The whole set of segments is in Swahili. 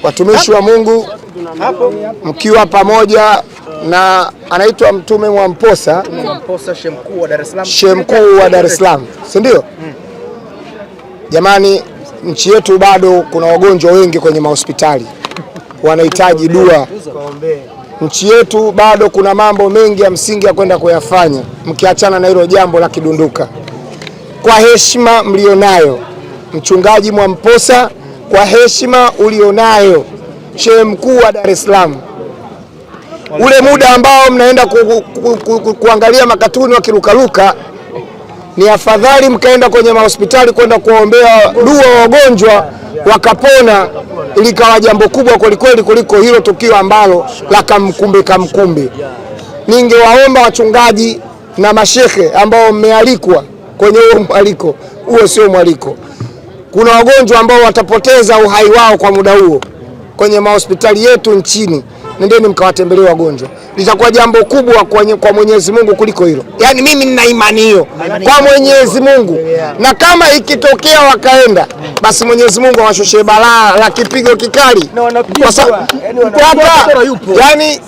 watumishi wa Mungu mkiwa pamoja na anaitwa Mtume Mwamposa, Shehe Mkuu wa Dar es Salaam, si ndio? Jamani, nchi yetu bado kuna wagonjwa wengi kwenye mahospitali wanahitaji dua. Nchi yetu bado kuna mambo mengi ya msingi ya kwenda kuyafanya, mkiachana na hilo jambo la kidunduka. Kwa heshima mlionayo Mchungaji Mwamposa, kwa heshima ulionayo Shehe Mkuu wa Dar es Salaam, ule muda ambao mnaenda kuangalia makatuni wakirukaruka, ni afadhali mkaenda kwenye mahospitali kwenda kuombea dua wagonjwa wakapona, ilikawa jambo kubwa kwelikweli kuliko hilo tukio ambalo la kamkumbe. Ningewaomba wachungaji na mashehe ambao mmealikwa kwenye huo mwaliko, huo sio mwaliko. Kuna wagonjwa ambao watapoteza uhai wao kwa muda huo kwenye mahospitali yetu nchini. Nendeni mkawatembelee wagonjwa, litakuwa jambo kubwa kwa Mwenyezi Mungu kuliko hilo. Yaani mimi nina imani hiyo kwa Mwenyezi Mungu, na kama ikitokea wakaenda, basi Mwenyezi Mungu awashushe balaa la kipigo kikali. Yaani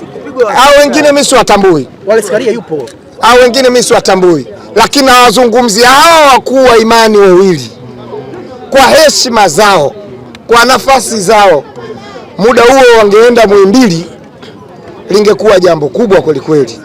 hao wengine mimi siwatambui, hao wengine mimi siwatambui, lakini nawazungumzia hao wakuu wa imani wawili kwa heshima zao, kwa nafasi zao. Muda huo wangeenda Muhimbili, lingekuwa jambo kubwa kweli kweli.